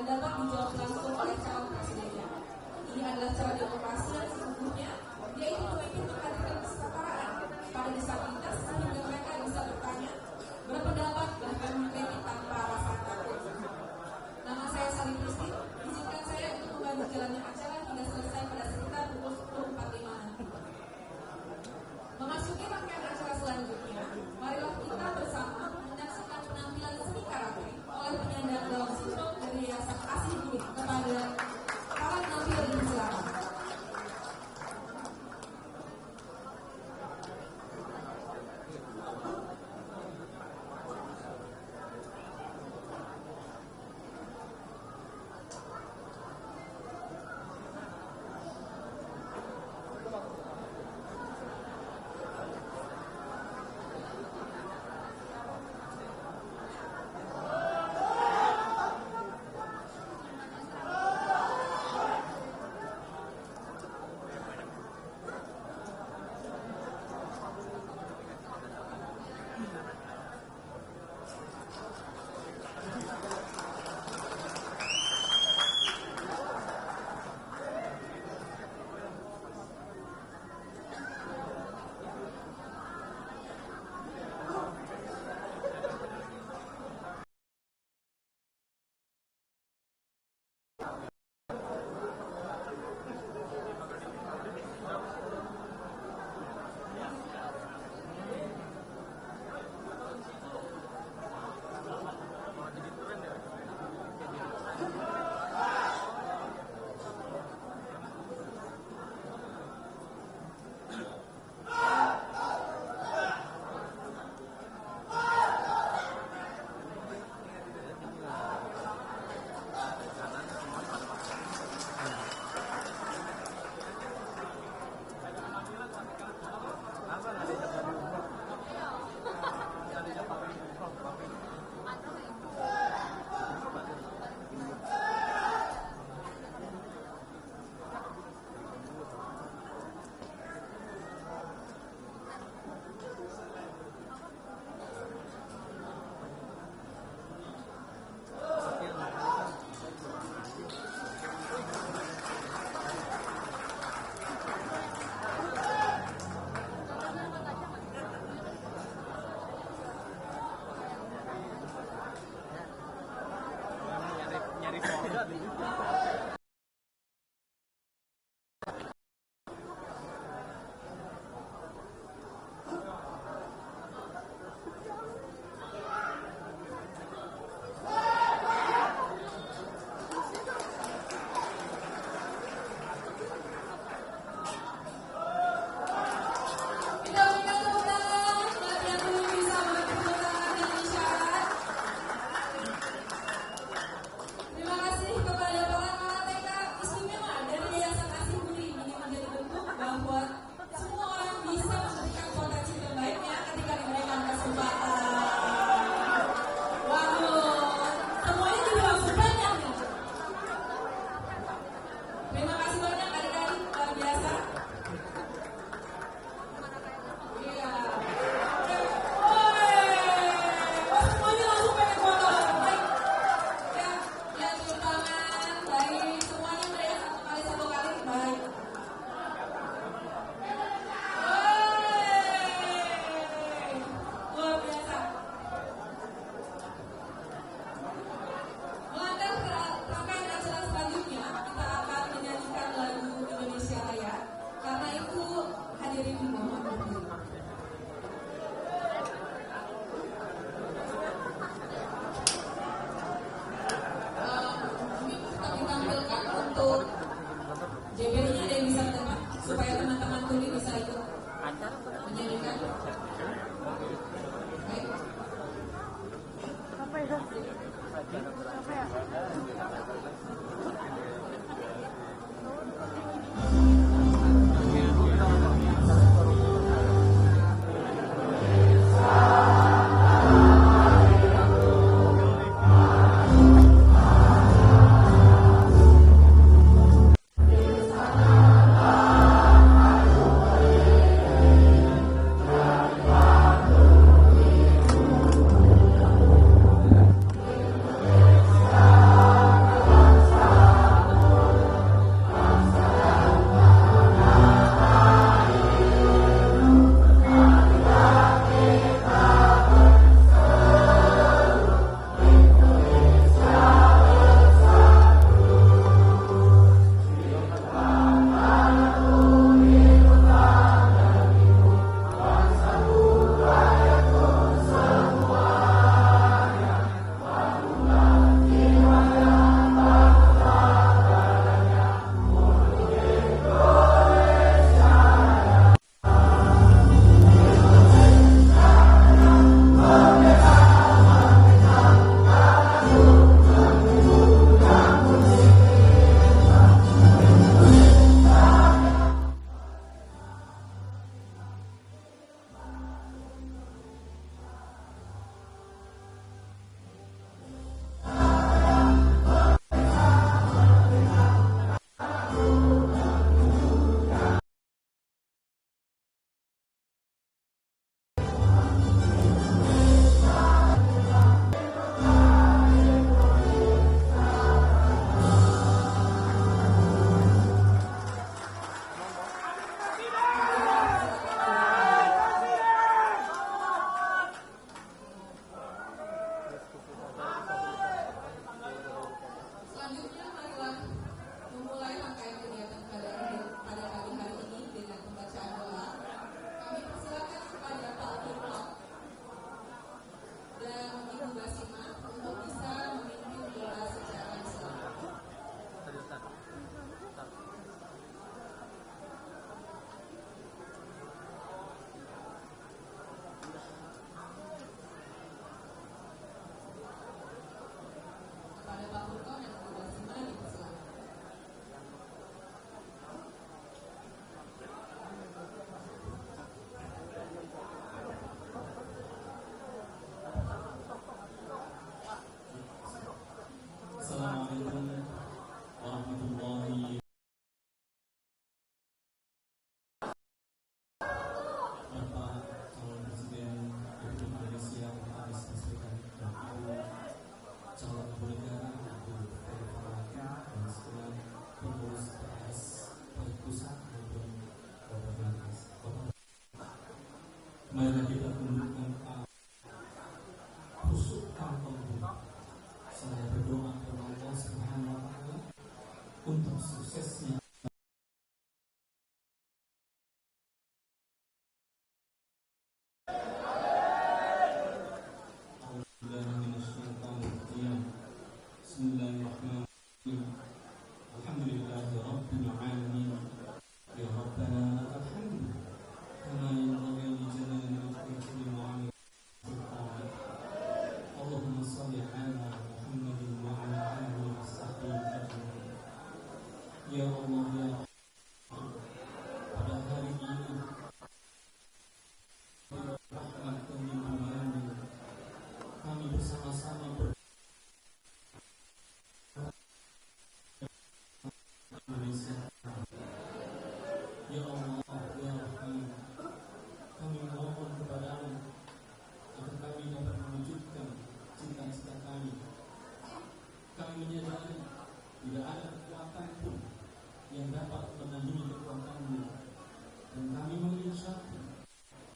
dapat dijawab langsung oleh calon presidennya. Ini adalah cara demokrasi yang sesungguhnya, yaitu pemimpin menghadirkan kesetaraan pada disabilitas sehingga mereka bisa bertanya, berpendapat, bahkan mengkritik tanpa rasa takut. Nama saya Sari Christine, izinkan saya untuk membantu jalannya acara hingga selesai pada sekitar pukul 10.45 nanti. Memasuki rangkaian acara selanjutnya, marilah kita bersama menyaksikan penampilan seni karate oleh penyandang Down Syndrome dari Yayasan Asih Budi kepada para penampil di silakan. kami menyadari tidak ada kekuatan pun yang dapat menandingi kekuatan-Mu, dan kami mengucapkan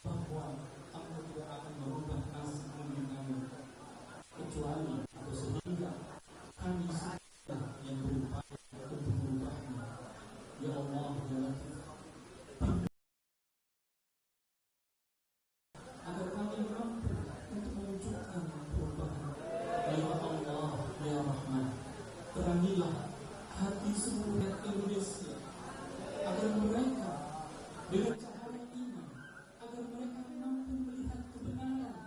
bahwa Engkau tidak akan merubah nasib kami kecuali atau sehingga kami saja yang berupaya untuk merubahnya. Ya Allah, ya Latif, agar kami mampu untuk mewujudkan perubahan. Ya Allah, ya Rahman, terangilah hati seluruh Indonesia agar mereka dengan cahaya iman, agar mereka mampu melihat kebenaran,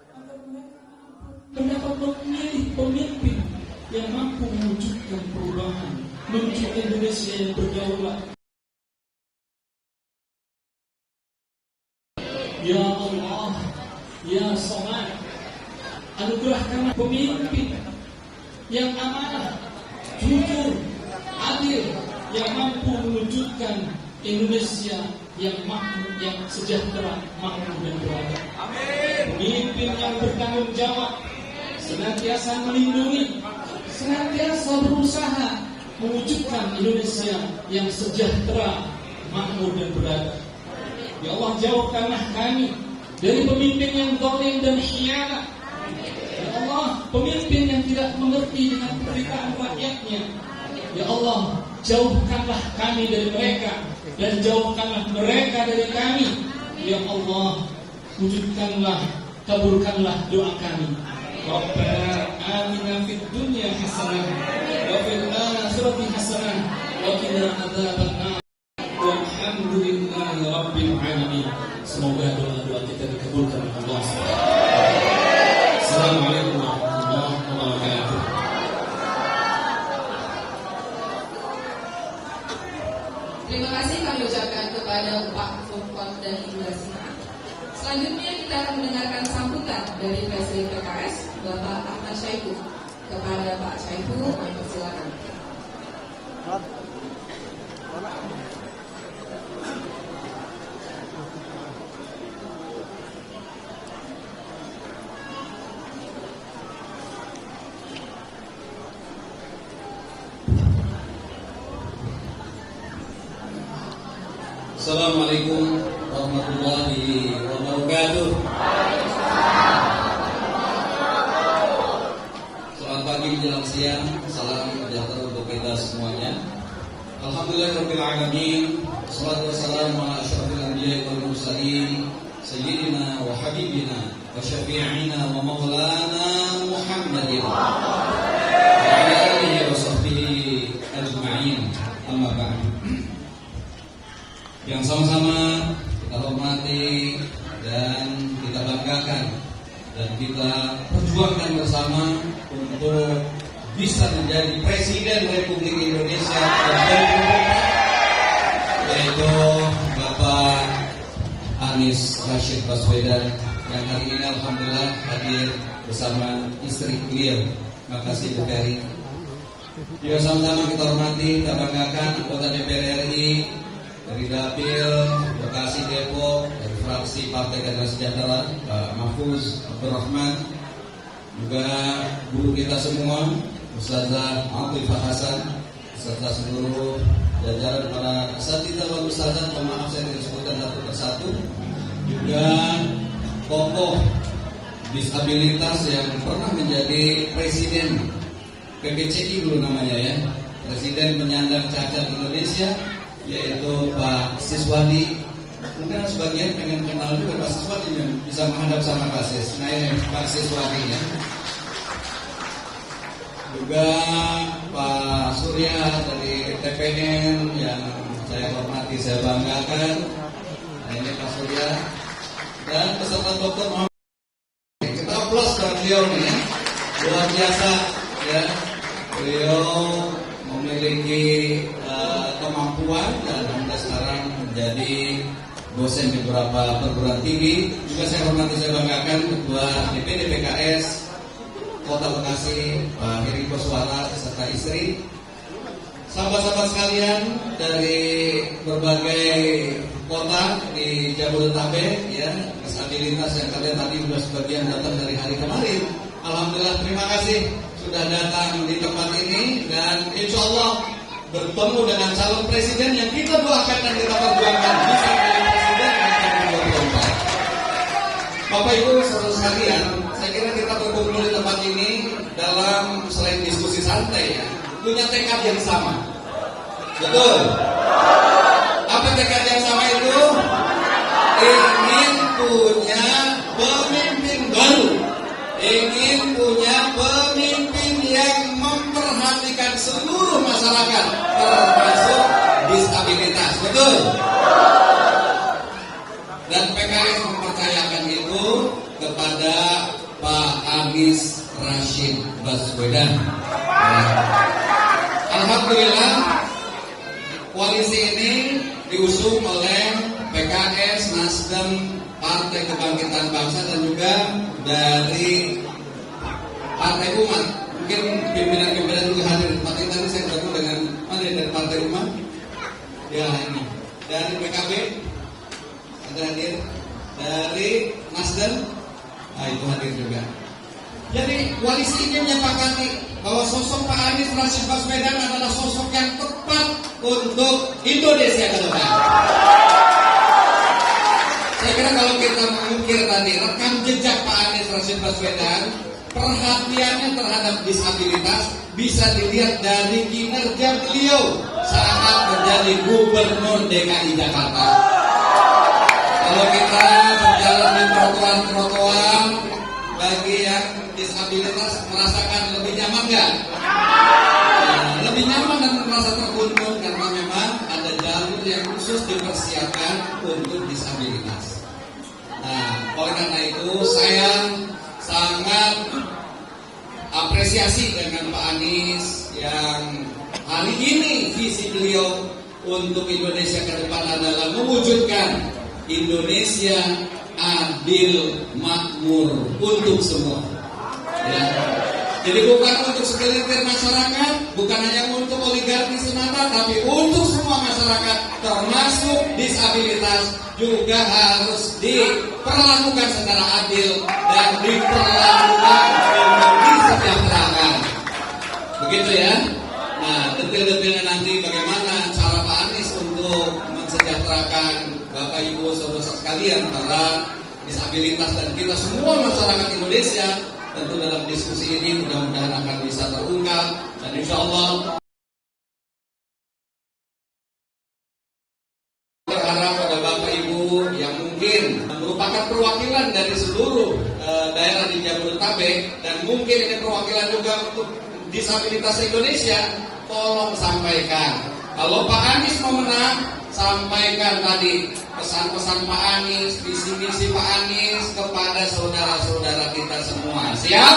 agar mereka mampu mendapat memilih pemimpin yang mampu mewujudkan perubahan menuju Indonesia yang berdaulat. Ya Allah, ya Samad, anugerahkanlah pemimpin yang amanah, jujur, adil, yang mampu mewujudkan Indonesia yang makmur, yang sejahtera, makmur dan beradab. Pemimpin yang bertanggung jawab, senantiasa melindungi, senantiasa berusaha mewujudkan Indonesia yang sejahtera, makmur dan beradab. Ya Allah, jauhkanlah kami dari pemimpin yang zalim dan khianat. Ya Allah, pemimpin yang tidak mengerti dengan penderitaan rakyatnya. Ya Allah, jauhkanlah kami dari mereka dan jauhkanlah mereka dari kami. Ya Allah, wujudkanlah, kabulkanlah doa kami. Rabbana atina fid dunya hasanah wa fil akhirati hasanah wa qina adzabannar. Walhamdulillahi rabbil alamin. Semoga doa-doa kita dikabulkan oleh Allah. Assalamualaikum warahmatullahi wabarakatuh. Terima kasih kami ucapkan kepada Pak Furqon dan Ibu Rasina. Selanjutnya kita akan mendengarkan sambutan dari Presiden PKS, Bapak Ahmad Syaihu. Kepada Pak Syaihu, kami persilakan. Assalamualaikum warahmatullahi wabarakatuh. Selamat pagi menjelang siang. Salam sejahtera untuk kita semuanya. Alhamdulillahirabbil alamin. Wassalatu wassalamu ala asyrafil anbiya'i wal mursalin sayyidina wa habibina wa syafi'ina wa maulana Muhammadin wa ala alihi wa sahbihi ajma'in. Amma ba'du. Yang sama-sama kita hormati dan kita banggakan dan kita perjuangkan bersama untuk bisa menjadi Presiden Republik Indonesia yaitu Bapak Anies Rashid Baswedan yang hari ini alhamdulillah hadir bersama istri beliau. Terima kasih Bu Ferry. Juga sama-sama kita hormati, kita banggakan anggota DPR RI dari Dapil Bekasi Depok, dari fraksi Partai Keadilan Sejahtera Pak Mahfuz Abdurrahman, juga guru kita semua Ustazah Atifah Hasan, serta seluruh jajaran para asatidz wal ustazah. Maaf saya tidak sebutkan satu persatu. Juga tokoh disabilitas yang pernah menjadi presiden PPCI dulu namanya ya, Presiden Penyandang Cacat Indonesia, yaitu Pak Siswadi. Mungkin sebagian pengen kenal juga Pak Siswadi yang bisa menghadap sama Pak Sis. Nah ini Pak Siswadi ya. Juga Pak Surya dari TPN yang saya hormati, saya banggakan. Nah ini Pak Surya dan peserta Dr. Muhammad. Kita aplaus kepada beliau nih ya. Luar biasa ya. Beliau memiliki kemampuan dan Anda sekarang menjadi dosen di beberapa perguruan tinggi. Juga saya hormati, saya banggakan Ketua DPD PKS Kota Bekasi Pak Heri Koswara serta istri. Sahabat-sahabat sekalian dari berbagai kota di Jabodetabek ya, disabilitas yang kalian tadi sudah sebagian datang dari hari kemarin. Alhamdulillah, terima kasih sudah datang di tempat ini. bertemu dengan calon presiden yang kita doakan dan kita perjuangkan bisa menjadi presiden di tahun 2024. Bapak Ibu saudara sekalian, saya kira kita berkumpul di tempat ini dalam selain diskusi santai ya, punya tekad yang sama. Betul? Apa tekad yang sama itu? Ingin punya pemimpin baru, ingin punya pemimpin yang memperhatikan seluruh masyarakat termasuk disabilitas. Betul? Dan PKS mempercayakan itu kepada Pak Anies Rashid Baswedan. Alhamdulillah koalisi ini diusung oleh PKS, Nasdem, Partai Kebangkitan Bangsa dan juga dari Partai Umat. Mungkin pimpinan-pimpinan juga hadir di tempat ini. Tadi saya ketemu dengan mana dari Partai Umat? Ya ini dari PKB ada hadir, dari Nasdem, nah itu hadir juga. Jadi koalisi ini menyepakati bahwa sosok Pak Anies Rashid Baswedan adalah sosok yang tepat untuk Indonesia ke depan. Saya kira kalau kita mengukir tadi rekam jejak Pak Anies Rashid Baswedan, perhatiannya terhadap disabilitas bisa dilihat dari kinerja beliau saat menjadi Gubernur DKI Jakarta. Kalau kita berjalan di trotoar-trotoar, bagi yang disabilitas merasakan lebih nyaman nggak? Lebih nyaman dan merasa terkunjung karena memang ada jalur yang khusus dipersiapkan untuk disabilitas. Nah, oleh karena itu saya sangat apresiasi dengan Pak Anies yang hari ini visi beliau untuk Indonesia ke depan adalah mewujudkan Indonesia adil makmur untuk semua. Ya. Jadi bukan untuk segelintir masyarakat, bukan hanya untuk oligarki semata, tapi untuk semua masyarakat termasuk disabilitas juga harus diperlakukan secara adil dan diperlakukan untuk disejahterakan. Begitu ya. Nah, detail-detailnya nanti bagaimana cara Pak Anies untuk mensejahterakan Bapak Ibu saudara sekalian para disabilitas dan kita semua masyarakat Indonesia, tentu dalam diskusi ini mudah-mudahan akan bisa terungkap dan insya Allah berharap pada Bapak Ibu yang mungkin merupakan perwakilan dari seluruh daerah di Jabodetabek dan mungkin ini perwakilan juga untuk disabilitas Indonesia, tolong sampaikan kalau Pak Anies mau menang, sampaikan tadi pesan-pesan Pak Anies, visi-visi Pak Anies kepada saudara-saudara kita semua. Siap?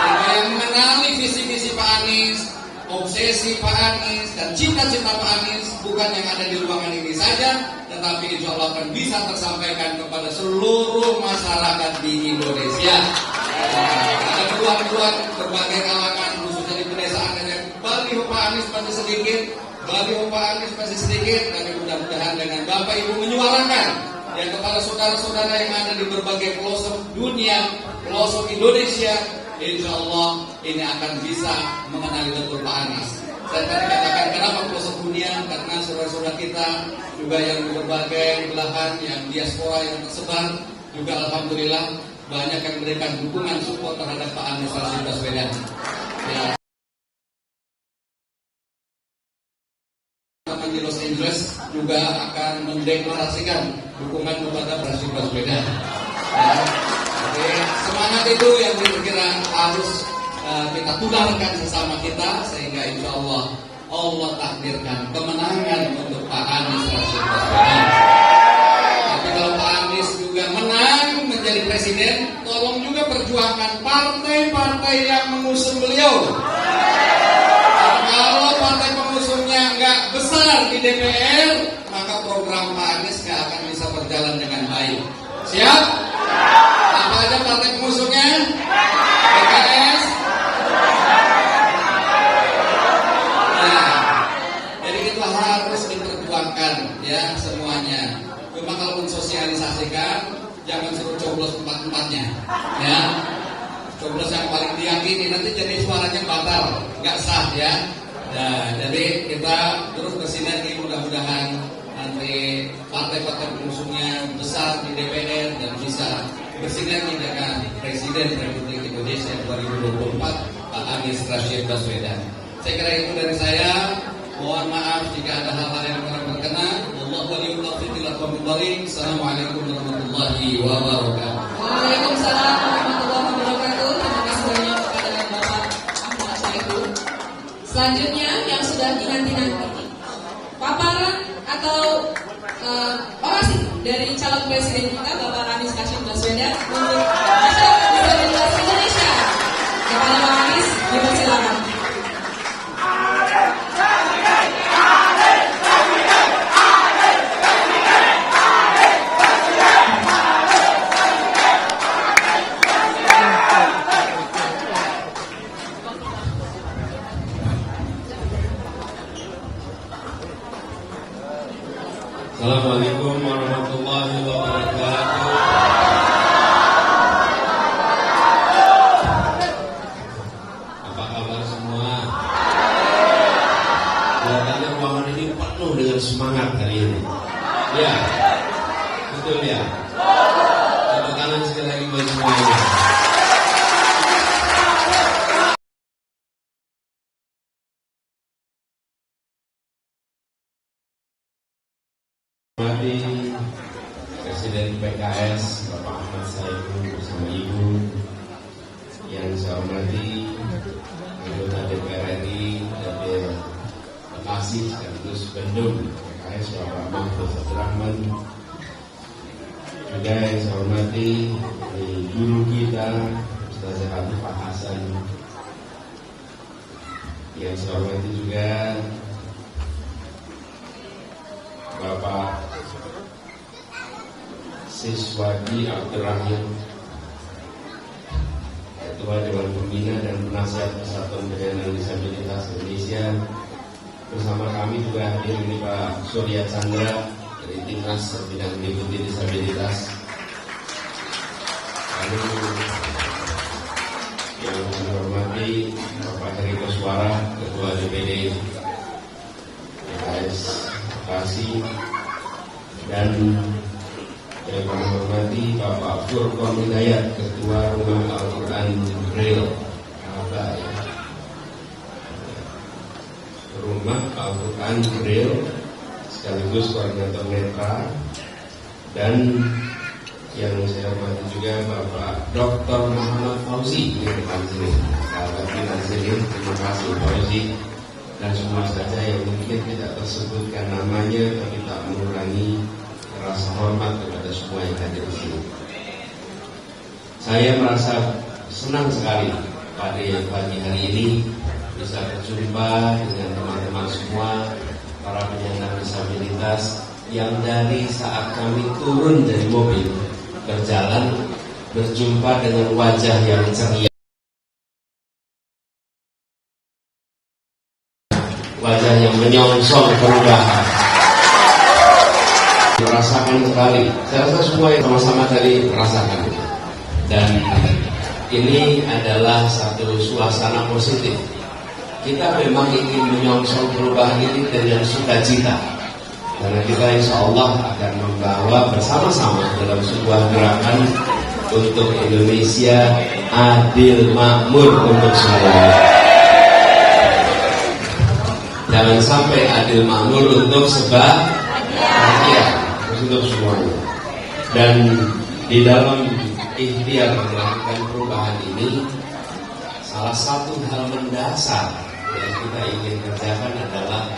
Sehingga yang mengenali visi-visi Pak Anies, obsesi Pak Anies, dan cita-cita Pak Anies bukan yang ada di ruangan ini saja, tetapi insya Allah akan bisa tersampaikan kepada seluruh masyarakat di Indonesia. Ada peluang-peluang berbagai kalangan, khususnya di pedesaan yang baliho Pak Anies masih sedikit. Baliho Pak Anies masih sedikit, tapi mudah-mudahan dengan Bapak Ibu menyuarakan yang kepada saudara-saudara yang ada di berbagai pelosok dunia, pelosok Indonesia, insya Allah ini akan bisa mengenali betul Pak Anies. Saya tadi katakan kenapa pelosok dunia, karena saudara-saudara kita juga yang di berbagai belahan, yang diaspora yang tersebar, juga alhamdulillah banyak yang memberikan dukungan support terhadap Pak Anies Rashid Baswedan. Ya. Di Los Angeles juga akan mendeklarasikan dukungan kepada Rashid Baswedan. Ya. Oke, semangat itu yang kira-kira harus kita tularkan sesama kita sehingga insya Allah takdirkan kemenangan untuk Pak Anies Rashid Baswedan. Tapi kalau Pak Anies juga menang menjadi presiden, tolong juga perjuangkan partai-partai yang mengusung beliau. Kalau partai pengusungnya nggak besar di DPR, maka program Pak Anies nggak akan bisa berjalan dengan baik. Siap? Apa aja partai pengusungnya? PKS. Nah, jadi itu harus diperjuangkan ya semuanya. Cuma kalau mensosialisasikan, jangan suruh coblos empat-empatnya, ya. Coblos yang paling diyakini nanti jadi suaranya batal, nggak sah ya. Nah, jadi kita terus bersinergi, mudah-mudahan nanti partai-partai pengusungnya besar di DPR dan bisa bersinergi dengan Presiden Republik Indonesia 2024 Pak Anies Rashid Baswedan. Saya kira itu dari saya. Mohon maaf jika ada hal-hal yang kurang berkenan. Wallahu waliyul taufiq wal hidayah. Assalamualaikum warahmatullahi wabarakatuh. Waalaikumsalam warahmatullahi wabarakatuh. Terima kasih banyak kepada Bapak Ahmad Syahiku. Selanjutnya yang sudah dinanti-nanti paparan atau orasi dari calon presiden kita Bapak Anies Rashid Baswedan untuk masyarakat disabilitas Indonesia. Kepada Pak Anies, dipersilakan. Assalamualaikum warahmatullahi wabarakatuh. Apa kabar semua? Kelihatannya ruangan ini penuh dengan semangat hari ini. Ya, betul ya. Tepuk tangan sekali lagi buat semuanya. Presiden PKS Bapak Ahmad Syahiku bersama Ibu, yang saya hormati anggota DPR RI dari Bekasi sekaligus Bandung PKS Bapak Mahfud Abdurrahman, juga yang saya hormati guru kita Ustaz Pak Hasan, yang saya hormati juga Bapak Siswadi Abdurrahim, Ketua Dewan Pembina dan Penasihat Persatuan Penyandang Disabilitas Indonesia. Bersama kami juga hadir ini Pak Surya Chandra dari Timnas Bidang Meliputi Disabilitas. Lalu yang kami hormati Bapak Heri Koswara, Ketua DPD PKS Bekasi, dan yang kami hormati Bapak Furqon Hidayat, Ketua Rumah Al-Quran Braille, Rumah Al-Quran Braille sekaligus koordinator netra, dan yang saya hormati juga Bapak Dr. Muhammad Fauzi di depan sini. Sahabat di sini, terima kasih Fauzi, dan semua saja yang mungkin tidak tersebutkan namanya tapi tak mengurangi rasa hormat kepada semua yang hadir di sini. Saya merasa senang sekali pada pagi hari ini bisa berjumpa dengan teman-teman semua para penyandang disabilitas yang dari saat kami turun dari mobil berjalan berjumpa dengan wajah yang ceria, wajah yang menyongsong perubahan. Merasakan sekali. Saya rasa semua yang sama-sama tadi merasakan. Dan ini adalah satu suasana positif. Kita memang ingin menyongsong perubahan ini dengan sukacita. Karena kita insya Allah akan membawa bersama-sama dalam sebuah gerakan untuk Indonesia adil makmur untuk semua. Jangan sampai adil makmur untuk sebagian, untuk semuanya. Dan di dalam ikhtiar melakukan perubahan ini, salah satu hal mendasar yang kita ingin kerjakan adalah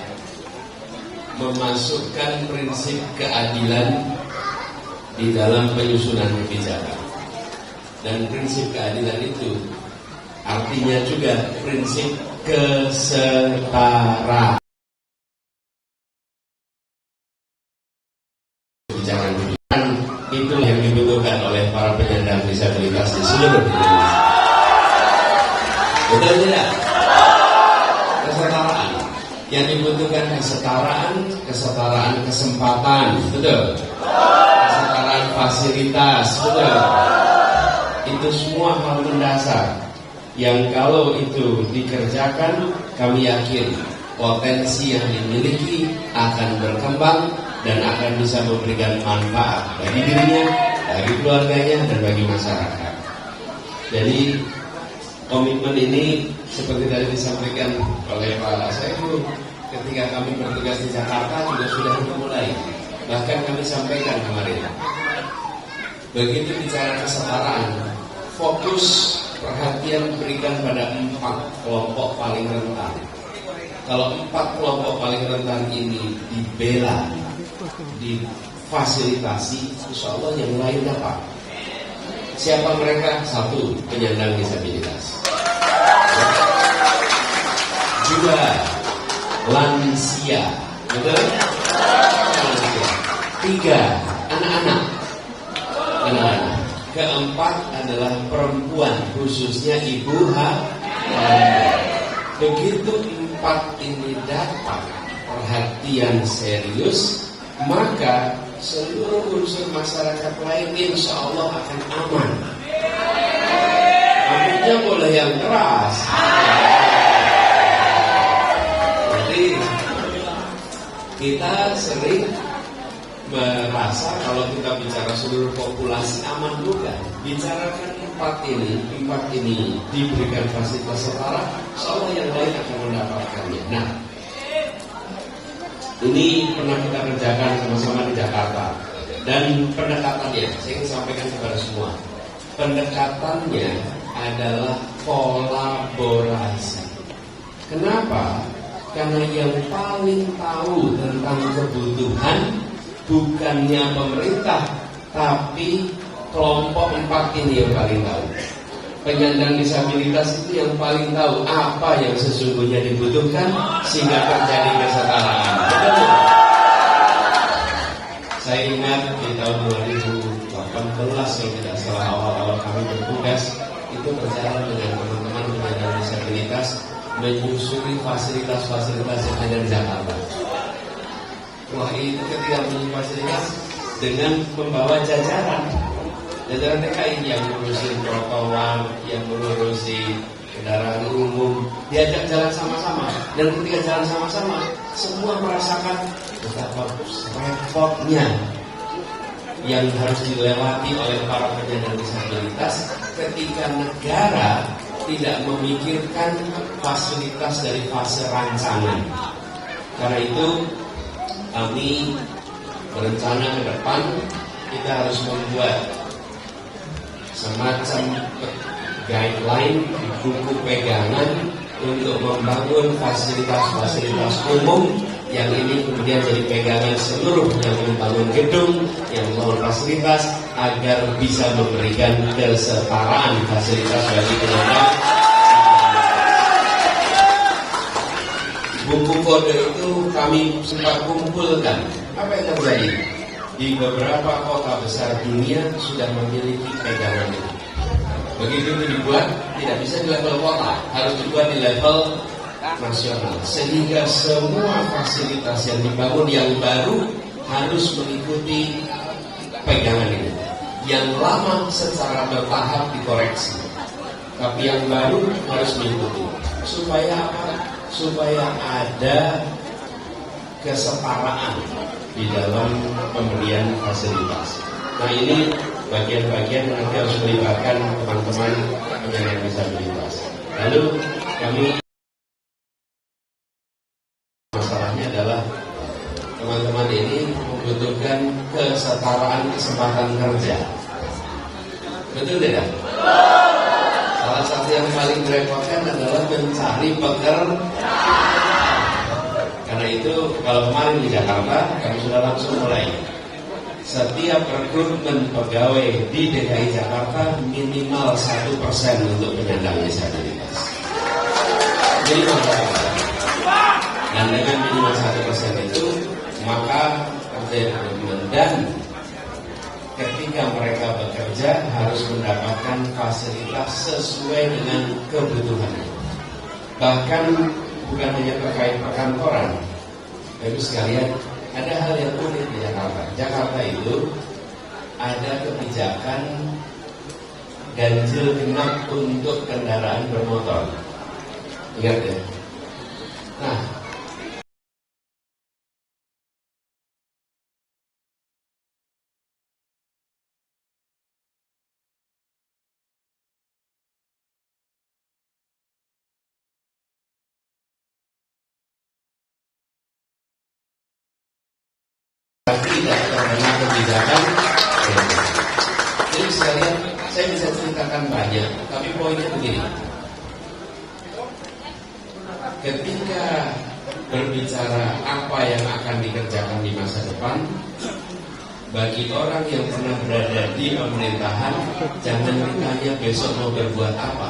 memasukkan prinsip keadilan di dalam penyusunan kebijakan. Dan prinsip keadilan itu artinya juga prinsip kesetaraan. Itu yang dibutuhkan oleh para penyandang disabilitas di seluruh Indonesia. Betul tidak? Kesetaraan. Yang dibutuhkan kesetaraan kesempatan, betul. Kesetaraan fasilitas, betul. Itu semua hal mendasar yang kalau itu dikerjakan, kami yakin potensi yang dimiliki akan berkembang dan akan bisa memberikan manfaat bagi dirinya, bagi keluarganya, dan bagi masyarakat. Jadi komitmen ini seperti tadi disampaikan oleh Pak Saiful, ketika kami bertugas di Jakarta juga sudah dimulai. Bahkan kami sampaikan kemarin, begitu bicara kesetaraan, fokus perhatian berikan pada 4 kelompok paling rentan. Kalau 4 kelompok paling rentan ini dibela, difasilitasi, insya Allah yang lain dapat. Siapa mereka? 1, penyandang disabilitas. 2, lansia. Betul? 3, anak-anak. 4 adalah perempuan, khususnya ibu hamil. Begitu 4 ini dapat perhatian serius, maka seluruh unsur masyarakat lain insya Allah akan aman. Aminnya boleh yang keras. Jadi kita sering merasa kalau kita bicara seluruh populasi aman, bukan. Bicarakan 4 ini diberikan fasilitas setara, insya Allah yang lain akan mendapatkannya. Nah, ini pernah kita kerjakan sama-sama di Jakarta. Dan pendekatannya, saya ingin sampaikan kepada semua, pendekatannya adalah kolaborasi. Kenapa? Karena yang paling tahu tentang kebutuhan bukannya pemerintah, tapi kelompok 4 ini yang paling tahu. Penyandang disabilitas itu yang paling tahu apa yang sesungguhnya dibutuhkan sehingga terjadi kesetaraan. Betul? Saya ingat di tahun 2018 kalau tidak salah, awal-awal kami bertugas itu berjalan dengan teman-teman penyandang disabilitas menyusuri fasilitas-fasilitas yang ada di Jakarta. Wah, itu ketika menyusuri fasilitas dengan membawa jajaran TKI yang mengurusi trotoar, yang mengurusi kendaraan umum, diajak jalan sama-sama. Dan ketika jalan sama-sama, semua merasakan betapa repotnya yang harus dilewati oleh para penyandang disabilitas ketika negara tidak memikirkan fasilitas dari fase rancangan. Karena itu kami berencana ke depan kita harus membuat semacam guideline, buku pegangan untuk membangun fasilitas-fasilitas umum yang ini kemudian jadi pegangan seluruh yang membangun gedung, yang membangun fasilitas agar bisa memberikan kesetaraan fasilitas bagi penyandang. Buku kode itu kami sempat kumpulkan. Apa yang terjadi? Di beberapa kota besar dunia sudah memiliki pegangan itu. Begitu itu dibuat, tidak bisa di level kota, harus dibuat di level nasional. Sehingga semua fasilitas yang dibangun yang baru harus mengikuti pegangan ini. Yang lama secara bertahap dikoreksi, tapi yang baru harus mengikuti. Supaya apa? Supaya ada kesetaraan di dalam pemberian fasilitas. Nah, ini bagian-bagian nanti harus melibatkan teman-teman penyandang disabilitas. Lalu kami masalahnya adalah teman-teman ini membutuhkan kesetaraan kesempatan kerja. Betul tidak? Salah satu yang paling merepotkan adalah mencari pekerjaan. Karena itu kalau kemarin di Jakarta kami sudah langsung mulai. Setiap rekrutmen pegawai di DKI Jakarta minimal 1% untuk penyandang disabilitas. Minimal 1%. Dan dengan minimal 1% itu maka kerja dan ketika mereka bekerja harus mendapatkan fasilitas sesuai dengan kebutuhannya. Bahkan bukan hanya terkait perkantoran, Ibu sekalian, ada hal yang unik di Jakarta. Jakarta itu ada kebijakan ganjil genap untuk kendaraan bermotor. Ingat ya? Nah, tidak terkena kebijakan. Jadi sekalian saya bisa ceritakan banyak, tapi poinnya begini. Ketika berbicara apa yang akan dikerjakan di masa depan, bagi orang yang pernah berada di pemerintahan, jangan ditanya besok mau berbuat apa.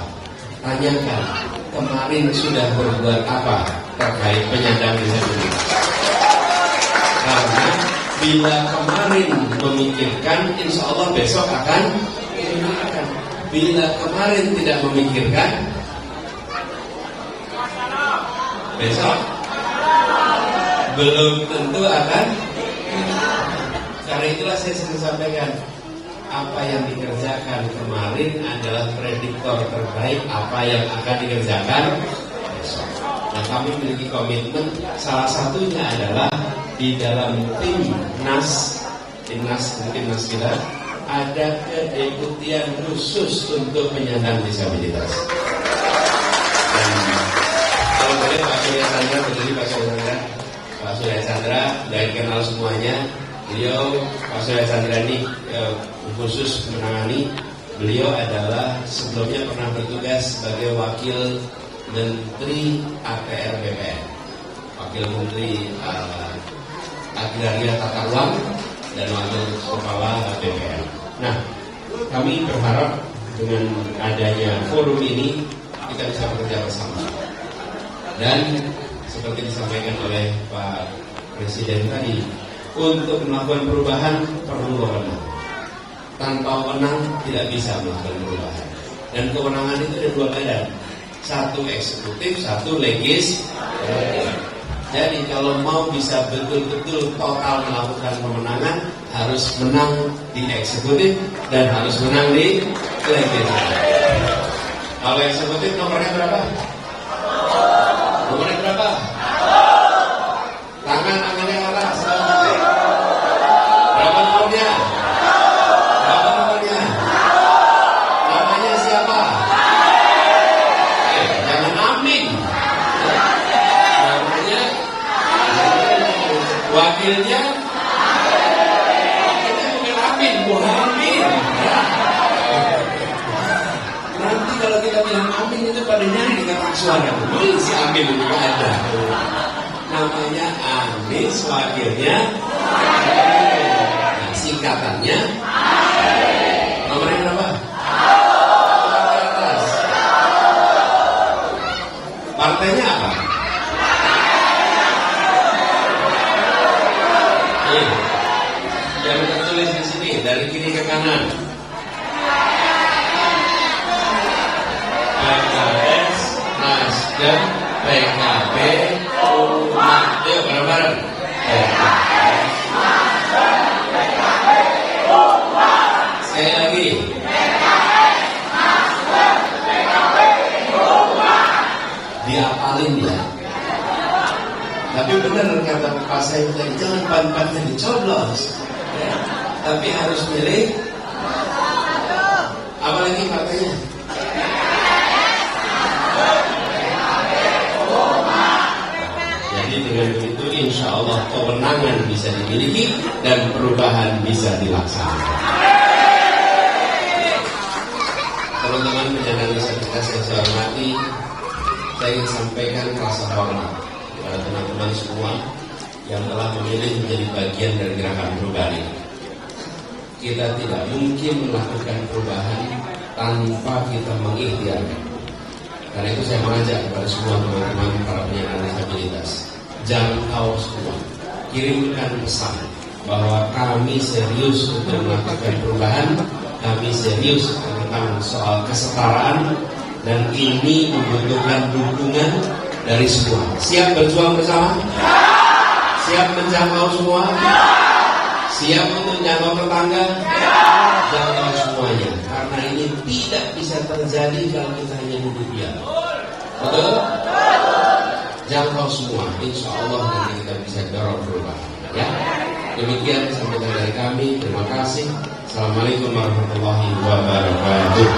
Tanyakan kemarin sudah berbuat apa terkait penyandang disabilitas. Karena bila kemarin memikirkan, insya Allah besok akan memikirkan. Bila kemarin tidak memikirkan, besok belum tentu akan. Karena itulah saya sering sampaikan, apa yang dikerjakan kemarin adalah prediktor terbaik apa yang akan dikerjakan besok. Nah, kami memiliki komitmen, salah satunya adalah di dalam timnas kita ada kedeputian khusus untuk penyandang disabilitas. Dan kalau boleh Pak Surya Chandra, berdiri Pak Surya Chandra, dan kenal semuanya. Beliau, Pak Surya Chandra ini khusus menangani. Beliau adalah sebelumnya pernah bertugas sebagai Wakil Menteri APR BPN, Wakil Menteri Agraria Tata Ruang, dan Wakil Kepala BPN. Nah, kami berharap dengan adanya forum ini kita bisa bekerja bersama. Dan seperti disampaikan oleh Pak Presiden tadi, untuk melakukan perubahan perlu wewenang. Tanpa wewenang tidak bisa melakukan perubahan. Dan kewenangan itu ada dua badan, satu eksekutif, satu legislatif. Jadi kalau mau bisa betul-betul total melakukan kemenangan, harus menang di eksekutif dan harus menang di legislatif. Kalau eksekutif nomornya berapa? Nomornya berapa? Tangannya atas. Berapa nomornya? Berapa nomornya? Namanya siapa? Jangan amin. Namanya wakilnya bukan amin, bukan amin. Nanti kalau kita bilang amin itu pada nyari di kertas suara. Si amin itu ada. Namanya Anies, wakilnya singkatannya nomornya berapa? Atas. Partainya apa? Yang tertulis di sini dari kiri ke kanan. PKS, Nasdem, PKB, Umat. Ayo bareng-bareng. PKS, Nasdem, PKB, Umat. Sekali lagi. PKS, Nasdem, PKB, Umat. Diapalin ya. Tapi benar kata Pak saya tadi, jangan pan-pannya dicoblos. Ya. Tapi harus milih. Apalagi partainya? Jadi dengan begitu insya Allah kewenangan bisa dimiliki dan perubahan bisa dilaksanakan. Teman-teman penyandang disabilitas yang saya hormati, saya ingin sampaikan rasa hormat kepada teman-teman semua yang telah memilih menjadi bagian dari gerakan perubahan ini. Kita tidak mungkin melakukan perubahan tanpa kita mengikhtiarkan. Karena itu saya mengajak kepada semua teman-teman para penyandang disabilitas, jangkau semua, kirimkan pesan bahwa kami serius untuk melakukan perubahan, kami serius tentang soal kesetaraan, dan ini membutuhkan dukungan dari semua. Siap berjuang bersama? Siap menjangkau semua? Siap untuk jangkau tetangga? Jangkau semuanya. Karena ini tidak bisa terjadi kalau kita hanya duduk diam. Betul? Jangkau semua. Insya Allah nanti kita bisa dorong perubahan. Ya. Demikian sambutan dari kami. Terima kasih. Assalamualaikum warahmatullahi wabarakatuh.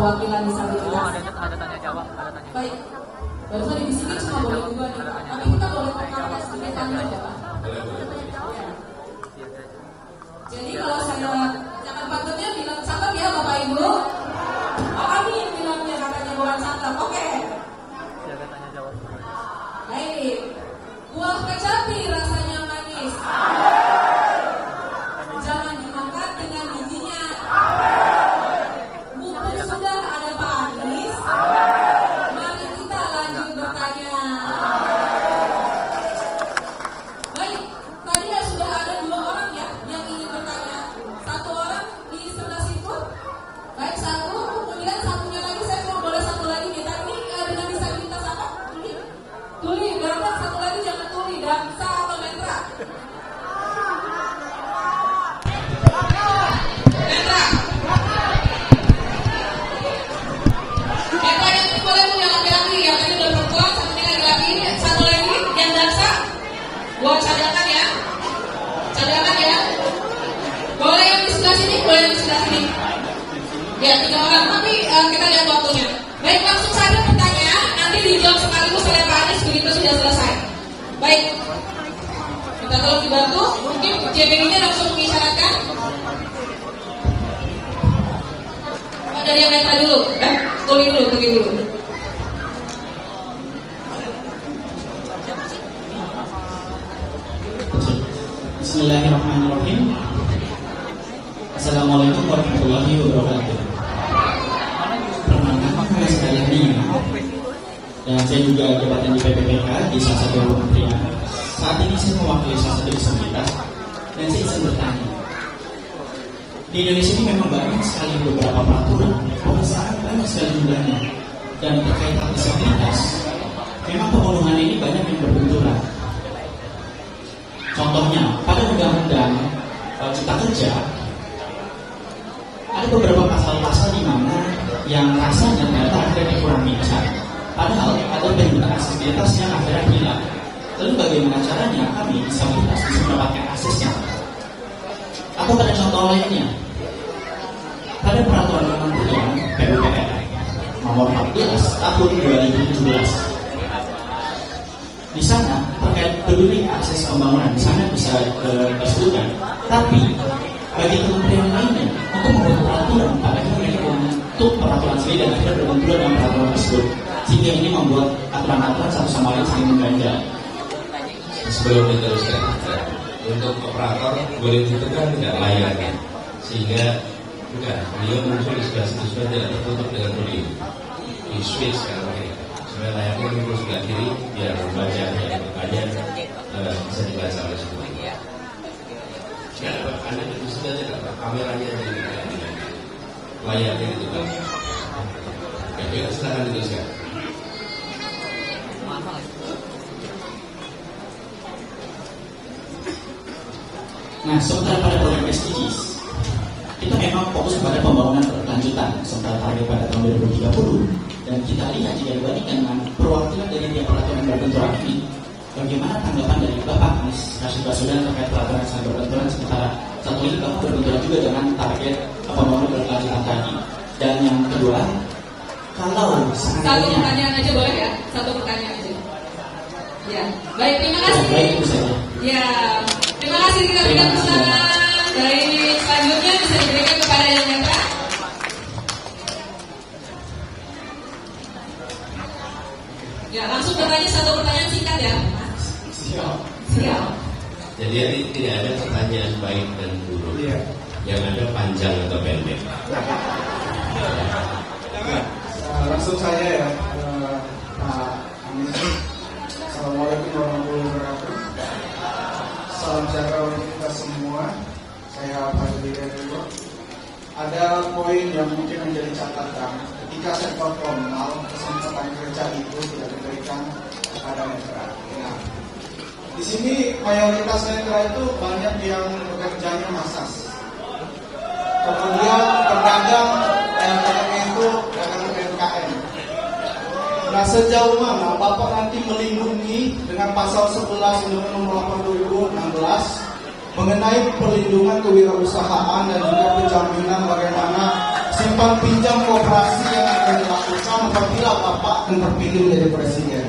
perwakilan disabilitas. Baik, barusan di sini cuma boleh 2 nih Pak, tapi kita boleh mengangkat sedikit tanya ya Pak. Jadi kalau saya jangan patutnya bilang catat ya Bapak Ibu. Oh amin bilangnya katanya bukan catat. Oke. Baik. Buah kecapi rasanya manis. Jangan dimakan dengan giginya. Mumpung sudah ada Pak Anies, mari kita lanjut bertanya. Baik, tadi ya sudah ada 2 orang ya yang ingin bertanya. 1 orang di sebelah situ. Baik, 1, kemudian satunya lagi saya mau boleh 1 lagi nih. Tadi dengan disabilitas apa? Tuli, berapa? 1 lagi jangan tuli, dansa atau netra? Netra. Netra yang ini boleh tuh yang laki-laki, yang tadi udah perempuan, satunya laki-laki, 1 lagi yang dansa. Buat cadangan ya. Cadangan ya. Boleh yang di sebelah sini, boleh yang di sebelah sini. Ya, 3 orang, tapi kita lihat waktunya. Baik, langsung saja pertanyaan, nanti dijawab sekaligus oleh Pak Anies begitu sudah selesai. Baik, kita tolong dibantu, mungkin JPG-nya langsung mengisyaratkan. Dari yang netra dulu, tuli dulu, pergi dulu. Bismillahirrahmanirrahim. Assalamualaikum warahmatullahi wabarakatuh. Perkenalkan saya sekalian ini, dan saya juga jabatan di PPPK di salah satu kementerian. Saat ini saya mewakili salah satu disabilitas dan saya ingin bertanya. Di Indonesia ini memang banyak sekali beberapa peraturan, sangat banyak sekali jumlahnya, dan terkait hak disabilitas, memang pemenuhan ini banyak yang berbenturan. Contohnya, pada undang-undang Cipta Kerja ada beberapa pasal-pasal di mana yang rasanya ternyata akhirnya dikurangi besar. Padahal ada bentuk aksesibilitas yang akhirnya hilang. Lalu bagaimana caranya kami disabilitas bisa mendapatkan aksesnya? Atau pada contoh lainnya, pada peraturan kementerian PUPR nomor 14 tahun 2017. Di sana terkait peduli akses pembangunan, di sana bisa disebutkan. Tapi bagi kementerian lainnya untuk membuat peraturan, pada akhirnya untuk peraturan sendiri dan akhirnya berbenturan dengan peraturan tersebut, sehingga ini membuat aturan-aturan satu sama lain saling mengganjal. Sebelum diteruskan, untuk operator boleh ditentukan tidak layarnya, sehingga bukan beliau muncul di sebelah situ sudah tidak tertutup dengan podium. Di switch sekarang ini supaya layarnya muncul sebelah kiri biar membaca yang bertanya bisa dibaca oleh semua. Ya, Anda itu sudah tidak kameranya jadi layarnya itu kan. Oke, silakan diteruskan. Nah, sementara pada program SDGs, kita memang fokus pada pembangunan berkelanjutan sementara target pada tahun 2030, dan kita lihat jika dibandingkan dengan perwakilan dari tiap peraturan berbenturan ini, bagaimana tanggapan dari Bapak Anies Baswedan terkait peraturan yang sangat berbenturan, sementara satu ini Bapak berbenturan juga dengan target pembangunan berkelanjutan tadi. Dan yang kedua, kalau satu pertanyaan aja boleh ya? Satu pertanyaan aja. Ya, baik, terima kasih. Baik, itu saja. Ya, terima kasih, kita berikan pesanan dari selanjutnya bisa diberikan kepada yang netra. Ya, langsung bertanya satu pertanyaan singkat ya. Siap. Jadi tidak ada pertanyaan baik dan buruk. Yang ada panjang atau pendek. Langsung saja ya, Pak Anies. Assalamualaikum warahmatullahi wabarakatuh. Salam sejahtera untuk kita semua. Saya Pak Dulu. Ada poin yang mungkin menjadi catatan ketika sektor formal kesempatan kerja itu tidak diberikan kepada netra. Nah, di sini mayoritas netra itu banyak yang bekerjanya massas. Kemudian pedagang yang itu dagang UMKM. Nah, sejauh mana Bapak nanti melindungi dengan pasal 11 Undang-Undang Nomor 8 2016 mengenai perlindungan kewirausahaan dan juga penjaminan bagaimana si simpan pinjam koperasi yang akan dilakukan apabila Bapak akan terpilih menjadi presiden.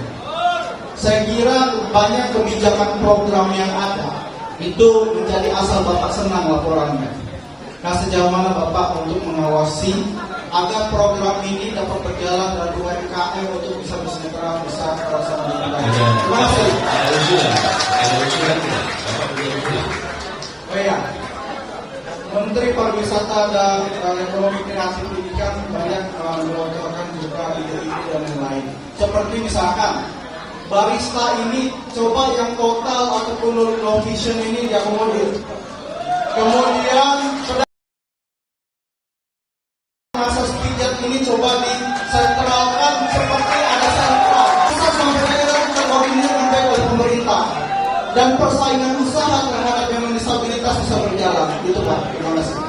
Saya kira banyak kebijakan program yang ada itu menjadi asal Bapak senang laporannya. Nah, sejauh mana Bapak untuk mengawasi agar program ini dapat berjalan dan UMKM untuk bisa bersejahtera besar kawasan kita. Terima kasih. Ada usulan tidak? Bapak punya usulan? Oh ya, Menteri Pariwisata dan Ekonomi Kreatif ini kan banyak melontarkan juga ide-ide dan lain-lain. Seperti misalkan barista ini coba yang total ataupun low vision ini diakomodir. Kemudian masa pijat ini coba disentralkan seperti ada sentral. Pusat sampai daerah terkoordinir sampai oleh pemerintah. Dan persaingan usaha terhadap yang disabilitas bisa berjalan. Itu Pak. Terima kasih.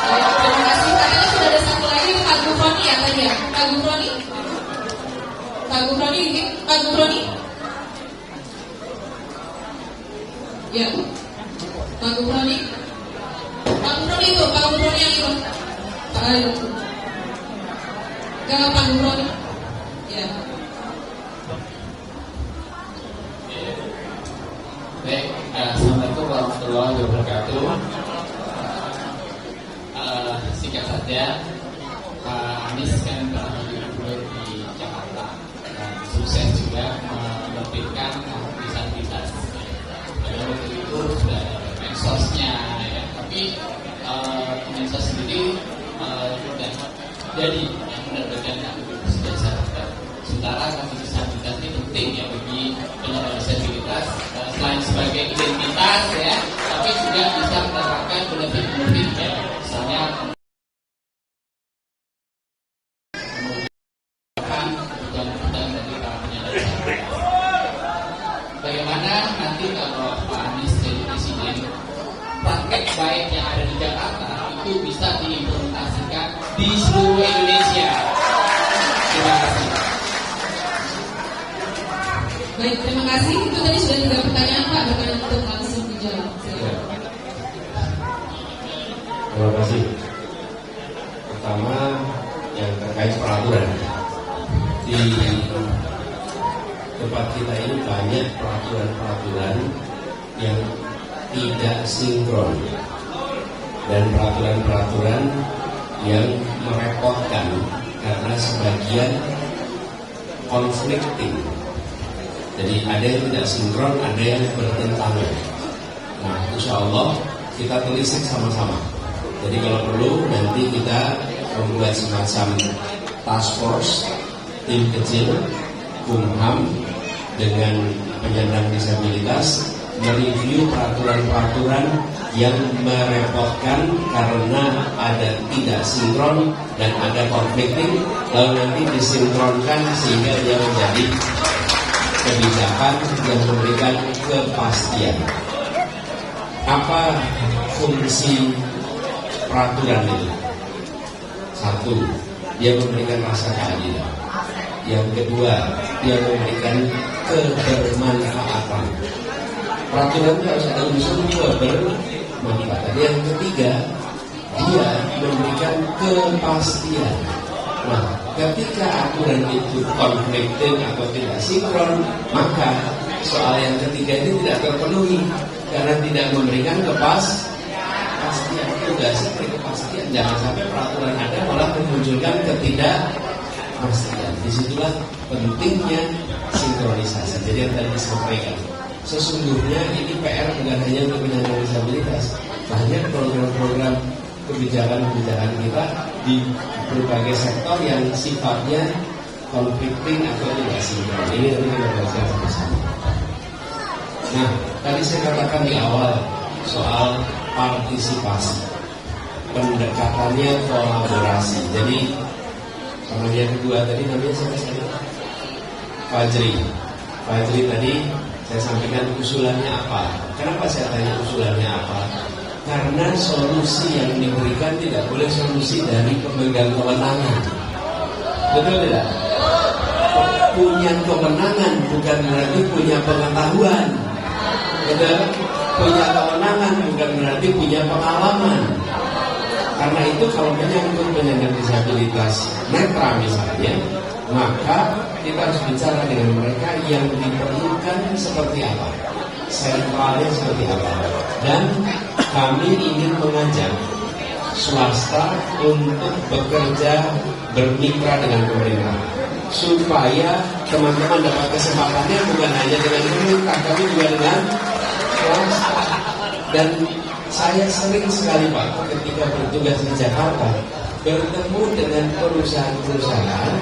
Terima kasih. Katanya sudah ada satu lagi Pak Gufroni ya tadi ya. Pak Gufroni. Pak Gufroni. Pak Gufroni. Ya. Pak Gufroni. Pak Gufroni itu. Pak Gufroni yang itu. Gak Pak Gufroni. Ya. Baik, Assalamualaikum warahmatullahi wabarakatuh. Singkat saja, Pak Anies kan pernah jadi gubernur di Jakarta dan sukses juga menerbitkan disabilitas. Pada waktu itu sudah ada mensosnya, ya. Tapi mensos sendiri tidak jadi yang menerbitkan kartu disabilitas. Sementara kartu disabilitas ini penting ya bagi penyandang disabilitas selain sebagai identitas ya, tapi juga bisa menerapkan benefit-benefit ya, misalnya kebutuhan dari para penyandang disabilitas. Bagaimana nanti kalau Pak Anies jadi presiden, praktek baik yang ada di Jakarta itu bisa diimplementasikan di seluruh Indonesia. Terima kasih. Baik, terima kasih. Itu tadi sudah 3 pertanyaan Pak, dengan untuk langsung dijawab. Terima kasih. Pertama, yang terkait peraturan. Di tempat kita ini banyak peraturan-peraturan yang tidak sinkron dan peraturan-peraturan yang merepotkan karena sebagian konflikting. Jadi ada yang tidak sinkron, ada yang bertentangan. Nah, insya Allah kita telisik sama-sama. Jadi kalau perlu nanti kita membuat semacam task force, tim kecil, Kumham dengan penyandang disabilitas mereview peraturan-peraturan yang merepotkan karena ada tidak sinkron dan ada konflikting, lalu nanti disinkronkan sehingga dia menjadi kebijakan yang memberikan kepastian. Apa fungsi peraturan itu? Satu, dia memberikan rasa keadilan. Yang kedua, dia memberikan kebermanfaatan. Peraturan itu harus ada unsur bermanfaat. Yang ketiga, dia memberikan kepastian. Nah, ketika aturan itu konflikting atau tidak sinkron, maka soal yang ketiga ini tidak terpenuhi karena tidak memberikan kepastian. Sudah seperti kepastian, jangan sampai peraturan ada malah memunculkan ketidakpastian. Disitulah pentingnya sinkronisasi. Jadi yang tadi disampaikan, sesungguhnya ini PR bukan hanya untuk penyandang disabilitas, banyak program-program kebijakan-kebijakan kita di berbagai sektor yang sifatnya konflikting atau tidak sinkron. Ini nanti kita bahas bersama. Nah, tadi saya katakan di awal soal partisipasi, pendekatannya kolaborasi. Jadi orang yang kedua tadi namanya siapa? Fajri tadi saya sampaikan usulannya apa. Kenapa saya tanya usulannya apa? Karena solusi yang diberikan tidak boleh solusi dari pemegang kewenangan. Betul tidak? Punya kewenangan bukan berarti punya pengetahuan. Betul? Punya kewenangan bukan berarti punya pengalaman. Karena itu kalau menyangkut penyandang disabilitas netra misalnya, maka kita harus bicara dengan mereka yang diperlukan seperti apa, sentralnya seperti apa. Dan kami ingin mengajak swasta untuk bekerja bermitra dengan pemerintah, supaya teman-teman dapat kesempatannya bukan hanya dengan pemerintah, tapi juga dengan swasta. Dan saya sering sekali Pak, ketika bertugas di Jakarta, bertemu dengan perusahaan-perusahaan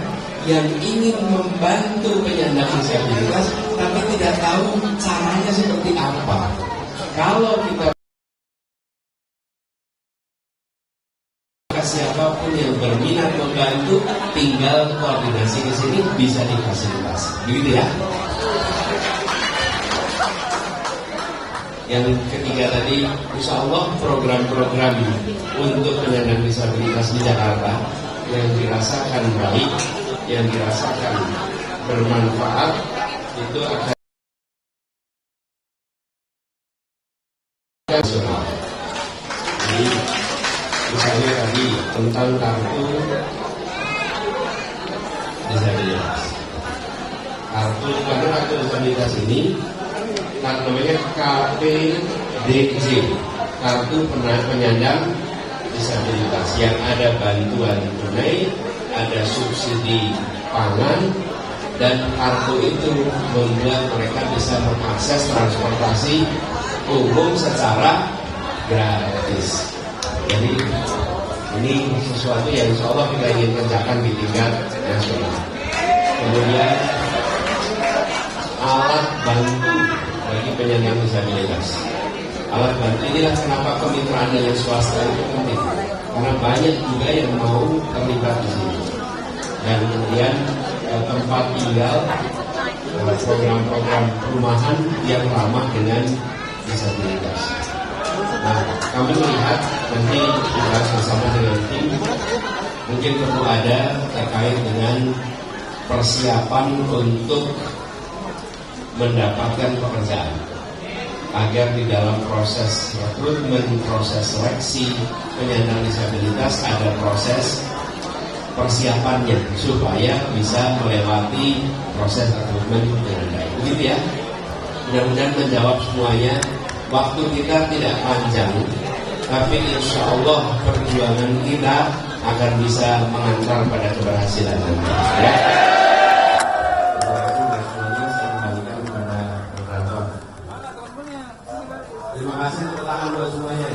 yang ingin membantu penyandang disabilitas, tapi tidak tahu caranya seperti apa. Kalau kita siapapun yang berminat membantu, tinggal koordinasi ke sini, bisa difasilitasi. Begitu ya. Yang ketiga tadi, insya Allah program-program untuk penyandang disabilitas di Jakarta yang dirasakan baik, yang dirasakan bermanfaat, itu akan nasional. Jadi misalnya tadi tentang kartu disabilitas. Kartu disabilitas ini namanya KPDJ, kartu penyandang disabilitas, yang ada bantuan tunai, ada subsidi pangan, dan kartu itu membuat mereka bisa mengakses transportasi umum secara gratis. Jadi ini sesuatu yang insya Allah kita ingin kerjakan di tingkat nasional. Kemudian alat bantu bagi penyandang disabilitas. Alat bantu inilah kenapa kemitraan dengan swasta itu penting, karena banyak juga yang mau terlibat di sini. Dan kemudian tempat tinggal, program-program perumahan yang ramah dengan disabilitas. Nah, kami melihat nanti kita bersama dengan tim mungkin perlu ada terkait dengan persiapan untuk mendapatkan pekerjaan, agar di dalam proses rekrutmen, proses seleksi penyandang disabilitas ada proses persiapannya supaya bisa melewati proses rekrutmen dengan baik. Begitu ya. Mudah-mudahan menjawab semuanya. Waktu kita tidak panjang, tapi insya Allah perjuangan kita akan bisa mengantar pada keberhasilan nanti. Ya. Terima kasih tepuk tangan buat semuanya.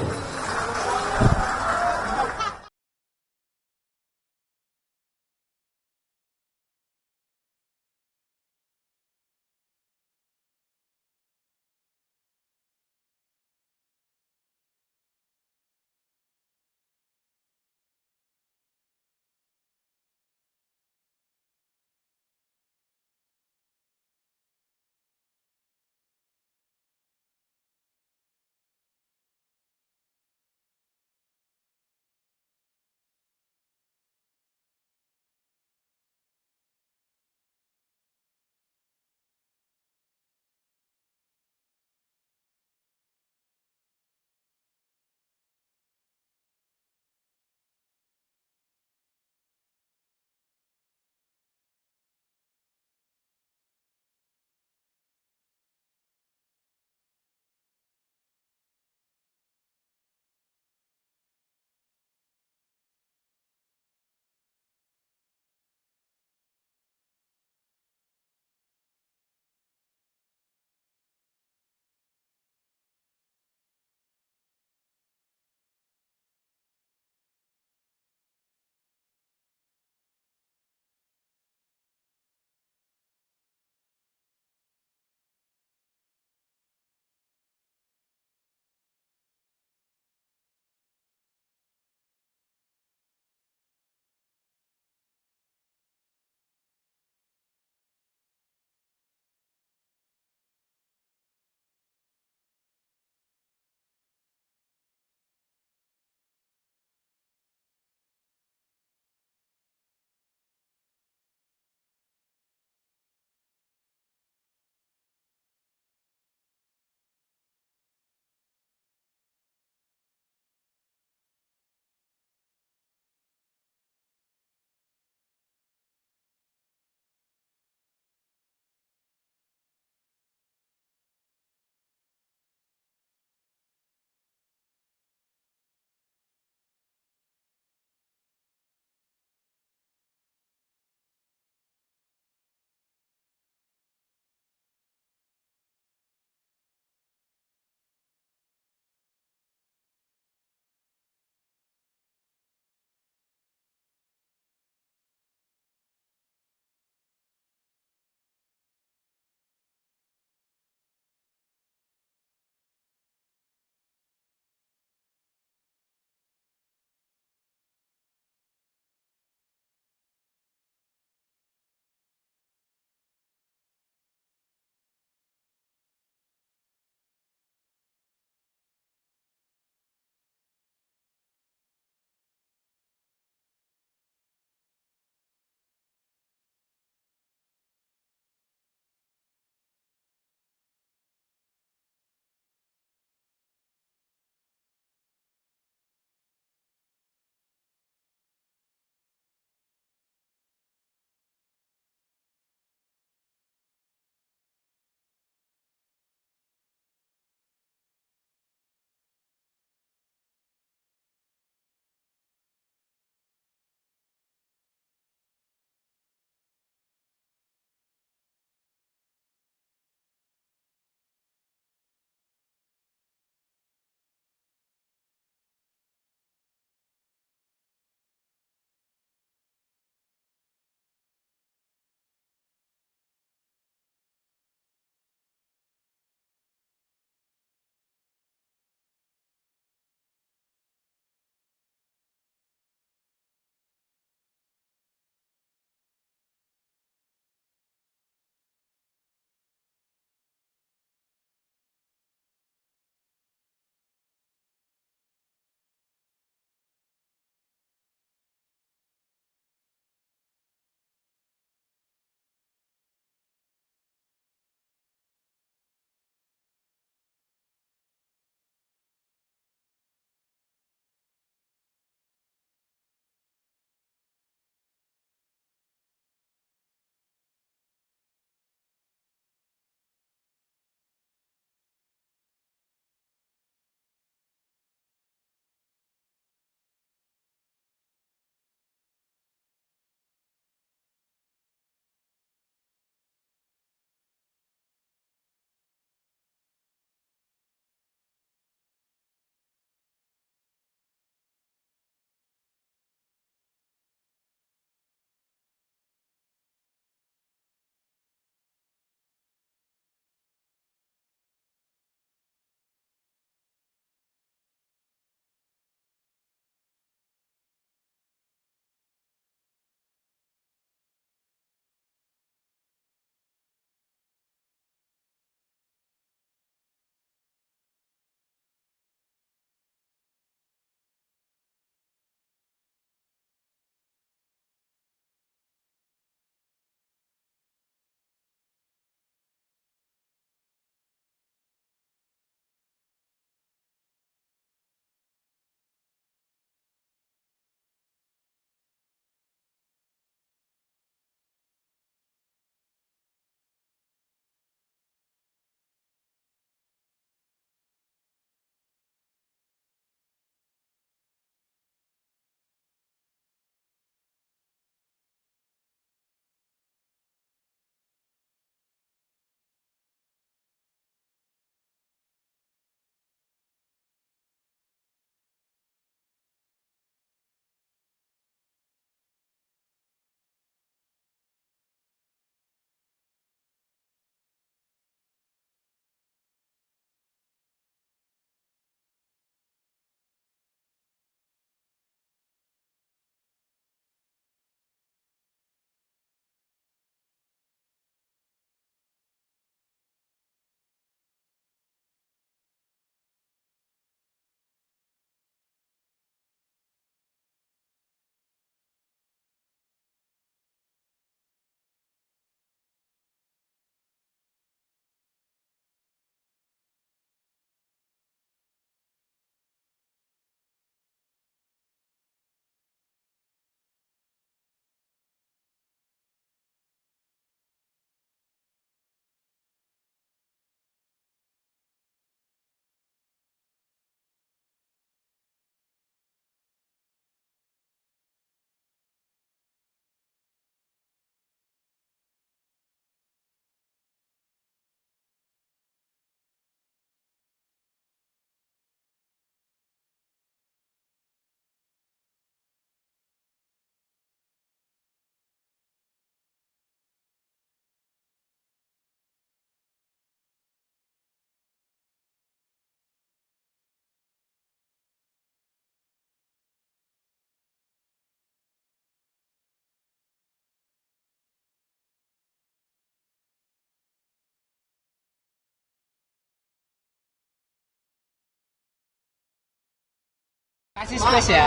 Kasih space ya.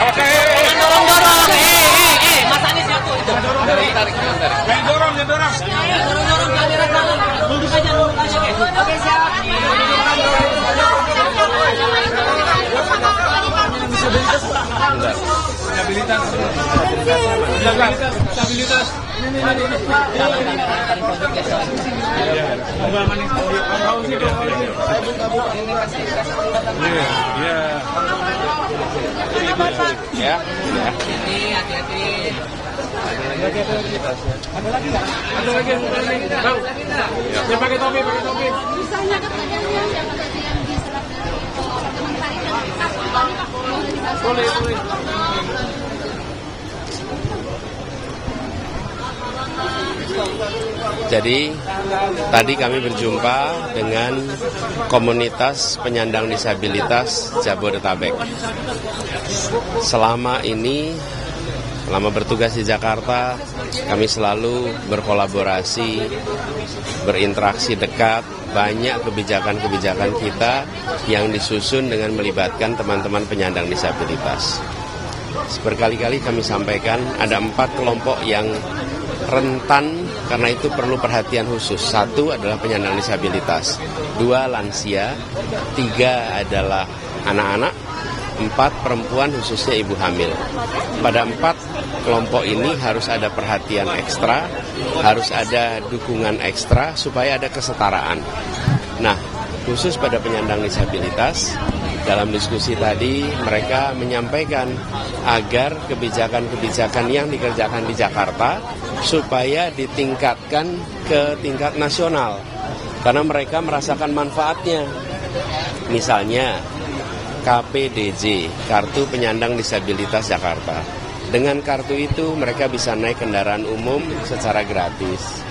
Oke. Dorong. Mas Anies jatuh. Tarik. Dorong. Dorong kamera kanan. Duduk aja. Oke, siap. Stabilitas. Ya. Ini hati-hati. Ada lagi. Bang, ya pakai topi. Misalnya pertanyaannya siapa tadi yang diserahkan Boleh. Jadi tadi kami berjumpa dengan komunitas penyandang disabilitas Jabodetabek. Selama bertugas di Jakarta, kami selalu berkolaborasi, berinteraksi dekat. Banyak kebijakan-kebijakan kita yang disusun dengan melibatkan teman-teman penyandang disabilitas. Berkali-kali kami sampaikan ada 4 kelompok yang rentan karena itu perlu perhatian khusus. 1 adalah penyandang disabilitas, 2 lansia, 3 adalah anak-anak, 4 perempuan khususnya ibu hamil. Pada 4 kelompok ini harus ada perhatian ekstra, harus ada dukungan ekstra supaya ada kesetaraan. Nah, khusus pada penyandang disabilitas, dalam diskusi tadi mereka menyampaikan agar kebijakan-kebijakan yang dikerjakan di Jakarta supaya ditingkatkan ke tingkat nasional karena mereka merasakan manfaatnya. Misalnya KPDJ, Kartu Penyandang Disabilitas Jakarta. Dengan kartu itu mereka bisa naik kendaraan umum secara gratis.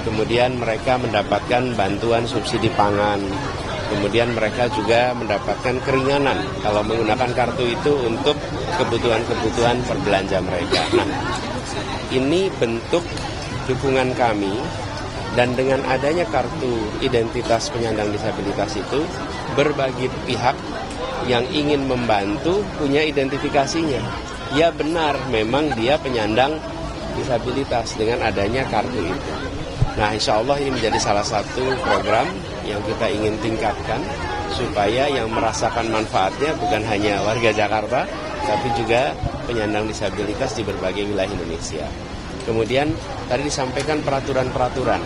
Kemudian mereka mendapatkan bantuan subsidi pangan. Kemudian mereka juga mendapatkan keringanan kalau menggunakan kartu itu untuk kebutuhan-kebutuhan berbelanja mereka. Nah, ini bentuk dukungan kami, dan dengan adanya kartu identitas penyandang disabilitas itu, berbagai pihak yang ingin membantu punya identifikasinya. Ya benar, memang dia penyandang disabilitas dengan adanya kartu itu. Nah, insya Allah ini menjadi salah satu program yang kita ingin tingkatkan supaya yang merasakan manfaatnya bukan hanya warga Jakarta, tapi juga penyandang disabilitas di berbagai wilayah Indonesia. Kemudian tadi disampaikan peraturan-peraturan.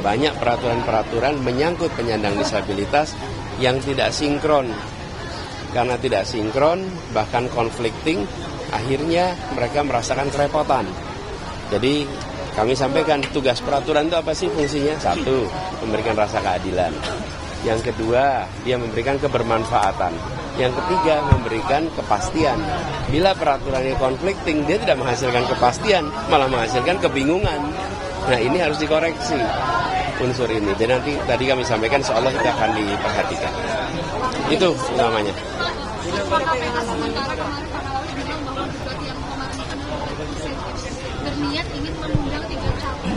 Banyak peraturan-peraturan menyangkut penyandang disabilitas yang tidak sinkron. Karena tidak sinkron, bahkan conflicting, akhirnya mereka merasakan kerepotan. Jadi kami sampaikan tugas peraturan itu apa sih fungsinya? 1, memberikan rasa keadilan. Yang kedua, dia memberikan kebermanfaatan. Yang ketiga, memberikan kepastian. Bila peraturannya conflicting, dia tidak menghasilkan kepastian, malah menghasilkan kebingungan. Nah, ini harus dikoreksi unsur ini. Jadi nanti tadi kami sampaikan, insya Allah itu akan diperhatikan. Itu utamanya. Berniat ingin mengundang 3 calon.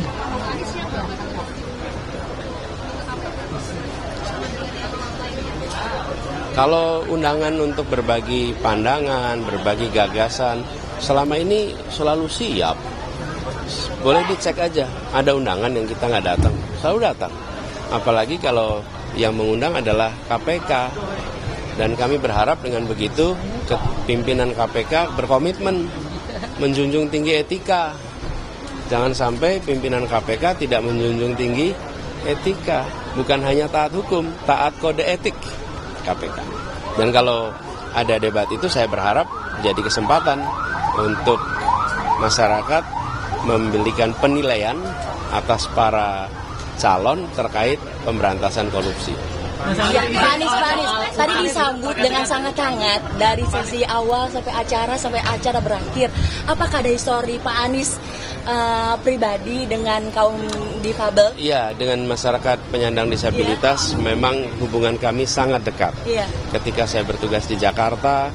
Kalau undangan untuk berbagi pandangan, berbagi gagasan, selama ini selalu siap. Boleh dicek aja, ada undangan yang kita nggak datang, selalu datang. Apalagi kalau yang mengundang adalah KPK. Dan kami berharap dengan begitu pimpinan KPK berkomitmen menjunjung tinggi etika. Jangan sampai pimpinan KPK tidak menjunjung tinggi etika. Bukan hanya taat hukum, taat kode etik KPK. Dan kalau ada debat itu, saya berharap jadi kesempatan untuk masyarakat memberikan penilaian atas para calon terkait pemberantasan korupsi. Ya, Pak Anies, tadi disambut dengan sangat hangat dari sesi awal sampai acara berakhir. Apakah ada histori Pak Anies pribadi dengan kaum difabel? Iya, dengan masyarakat penyandang disabilitas memang hubungan kami sangat dekat. Iya. Ketika saya bertugas di Jakarta,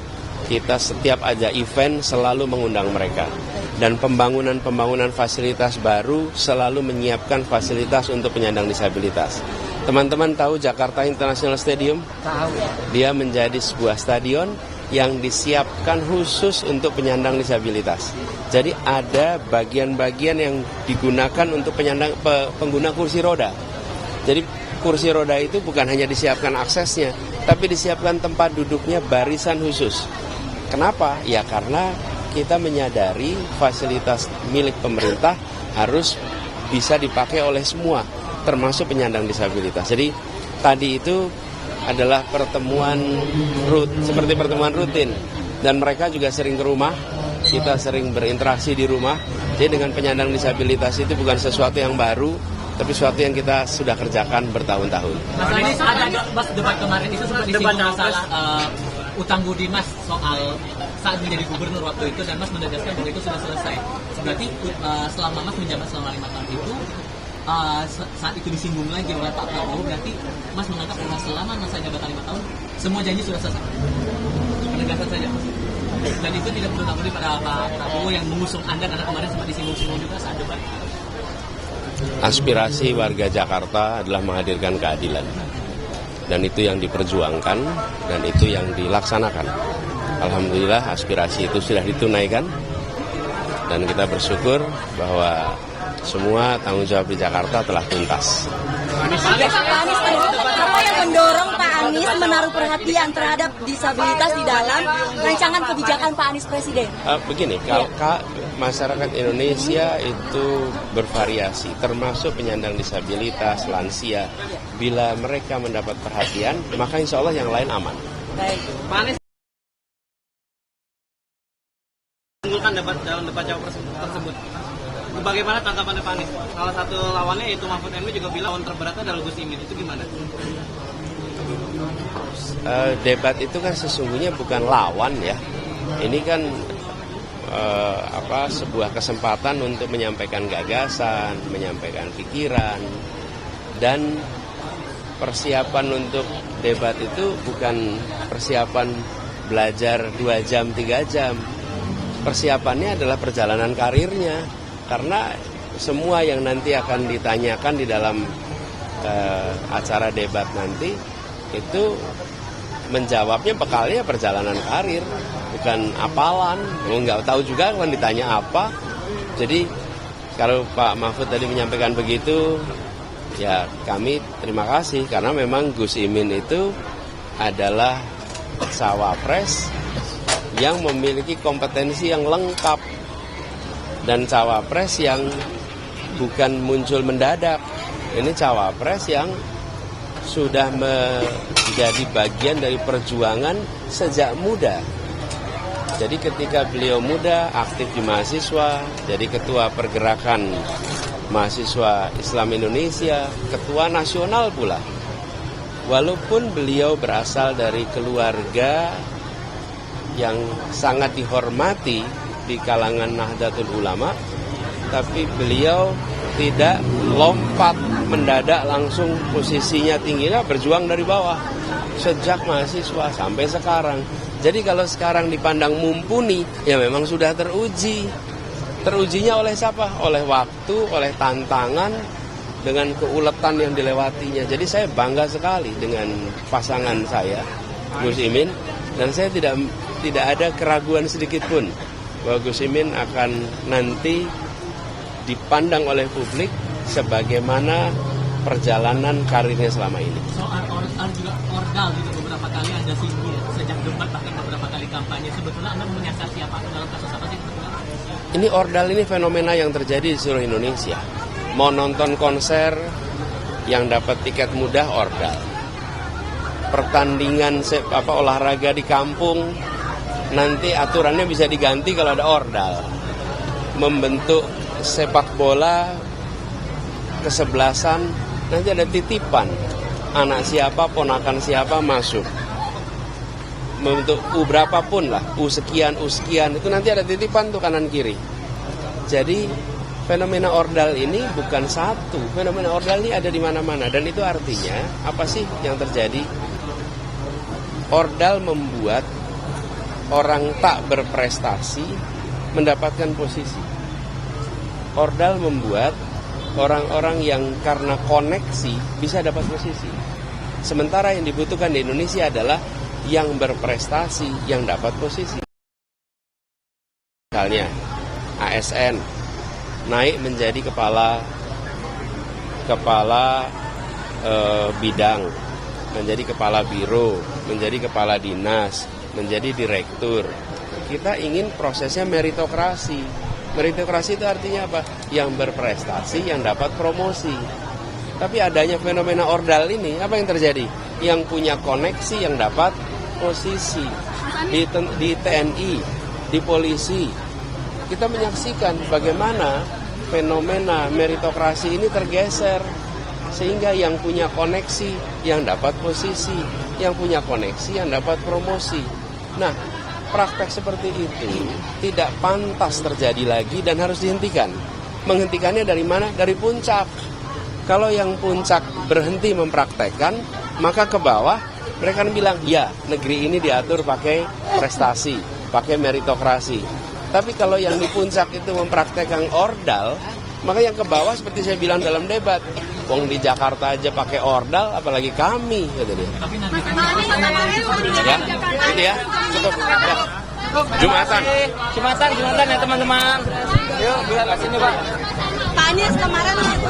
kita setiap ada event selalu mengundang mereka. Dan pembangunan fasilitas baru selalu menyiapkan fasilitas untuk penyandang disabilitas. Teman-teman tahu Jakarta International Stadium? Tahu. Dia menjadi sebuah stadion yang disiapkan khusus untuk penyandang disabilitas. Jadi ada bagian-bagian yang digunakan untuk pengguna kursi roda. Jadi kursi roda itu bukan hanya disiapkan aksesnya, tapi disiapkan tempat duduknya barisan khusus. Kenapa? Ya karena kita menyadari fasilitas milik pemerintah harus bisa dipakai oleh semua, termasuk penyandang disabilitas. Jadi tadi itu adalah seperti pertemuan rutin, dan mereka juga sering ke rumah, kita sering berinteraksi di rumah. Jadi dengan penyandang disabilitas itu bukan sesuatu yang baru, tapi sesuatu yang kita sudah kerjakan bertahun-tahun. Mas Anies, Mas debat kemarin itu sempat disinggung masalah utang budi Mas soal saat menjadi gubernur waktu itu, dan Mas menegaskan bahwa itu sudah selesai. Berarti selama Mas menjabat selama 5 tahun itu, saat itu disinggung lagi oleh Pak Prabowo, berarti Mas menganggap bahwa selama masa jabatan 5 tahun semua janji sudah selesai. Penegasan saja. Dan itu tidak berutang budi pada Pak Prabowo yang mengusung Anda, karena kemarin sempat disinggung-singgung juga saat debat. Aspirasi warga Jakarta adalah menghadirkan keadilan. Dan itu yang diperjuangkan, dan itu yang dilaksanakan. Alhamdulillah aspirasi itu sudah ditunaikan, dan kita bersyukur bahwa semua tanggung jawab di Jakarta telah tuntas. Pak Anies, apa yang mendorong Pak Anies menaruh perhatian terhadap disabilitas di dalam rancangan kebijakan Pak Anies Presiden? Begini, masyarakat Indonesia itu bervariasi, termasuk penyandang disabilitas, lansia. Bila mereka mendapat perhatian, maka insya Allah yang lain aman. Baik. Pak Anies menunjukkan dalam debat cawapres tersebut. Bagaimana tanggapan Pak Anies? Salah satu lawannya yaitu Mahfud MD juga bilang lawan terberatnya adalah Gus Imin. Itu gimana? Debat itu kan sesungguhnya bukan lawan ya. Ini kan sebuah kesempatan untuk menyampaikan gagasan, menyampaikan pikiran, dan persiapan untuk debat itu bukan persiapan belajar 2 jam, 3 jam. Persiapannya adalah perjalanan karirnya. Karena semua yang nanti akan ditanyakan di dalam acara debat nanti itu menjawabnya bekalnya perjalanan karir, bukan apalan. Nggak tahu juga kan ditanya apa. Jadi kalau Pak Mahfud tadi menyampaikan begitu, ya kami terima kasih, karena memang Gus Imin itu adalah cawapres yang memiliki kompetensi yang lengkap, dan cawapres yang bukan muncul mendadak. Ini cawapres yang sudah menjadi bagian dari perjuangan sejak muda. Jadi ketika beliau muda, aktif di mahasiswa, jadi ketua pergerakan mahasiswa Islam Indonesia, ketua nasional pula. Walaupun beliau berasal dari keluarga yang sangat dihormati di kalangan Nahdlatul Ulama, tapi beliau tidak lompat mendadak langsung posisinya tingginya, berjuang dari bawah sejak mahasiswa sampai sekarang. Jadi kalau sekarang dipandang mumpuni, ya memang sudah teruji. Terujinya oleh siapa? Oleh waktu, oleh tantangan, dengan keuletan yang dilewatinya. Jadi saya bangga sekali dengan pasangan saya, Gus Imin, dan saya tidak ada keraguan sedikit pun bahwa Gus Imin akan nanti dipandang oleh publik sebagaimana perjalanan karirnya selama ini. Soal juga ordal juga beberapa kali Anda singgung sejak debat, bahkan beberapa kali kampanye. Sebetulnya Anda menyasar siapa dalam kasus apa sih? Ini ordal, ini fenomena yang terjadi di seluruh Indonesia. Mau nonton konser yang dapat tiket mudah ordal. Pertandingan olahraga di kampung, nanti aturannya bisa diganti kalau ada ordal. Membentuk sepak bola kesebelasan, nanti ada titipan. anak siapa, ponakan siapa masuk. Untuk U berapapun lah, U sekian, itu nanti ada titipan tuh kanan kiri. Jadi fenomena ordal ini bukan satu, fenomena ordal ini ada di mana-mana. Dan itu artinya apa sih yang terjadi? Ordal membuat orang tak berprestasi mendapatkan posisi. Ordal membuat orang-orang yang karena koneksi bisa dapat posisi. Sementara yang dibutuhkan di Indonesia adalah yang berprestasi yang dapat posisi. Misalnya ASN naik menjadi kepala bidang, menjadi kepala biro, menjadi kepala dinas, menjadi direktur. Kita ingin prosesnya meritokrasi. Meritokrasi itu artinya apa? Yang berprestasi yang dapat promosi. Tapi adanya fenomena ordal ini, apa yang terjadi? Yang punya koneksi yang dapat posisi. Di TNI, di polisi, kita menyaksikan bagaimana fenomena meritokrasi ini tergeser. Sehingga yang punya koneksi yang dapat posisi, yang punya koneksi yang dapat promosi. Nah, praktek seperti itu tidak pantas terjadi lagi dan harus dihentikan. Menghentikannya dari mana? Dari puncak. Kalau yang puncak berhenti mempraktekkan, maka ke bawah mereka bilang, ya negeri ini diatur pakai prestasi, pakai meritokrasi. Tapi kalau yang di puncak itu mempraktekkan ordal, maka yang ke bawah seperti saya bilang dalam debat, wong di Jakarta aja pakai ordal, apalagi kami, kata dia. Ya, gitu ya, cukup. Ya. Jumatan ya teman-teman. Yuk, biar sini Pak. Pak Anies kemarin itu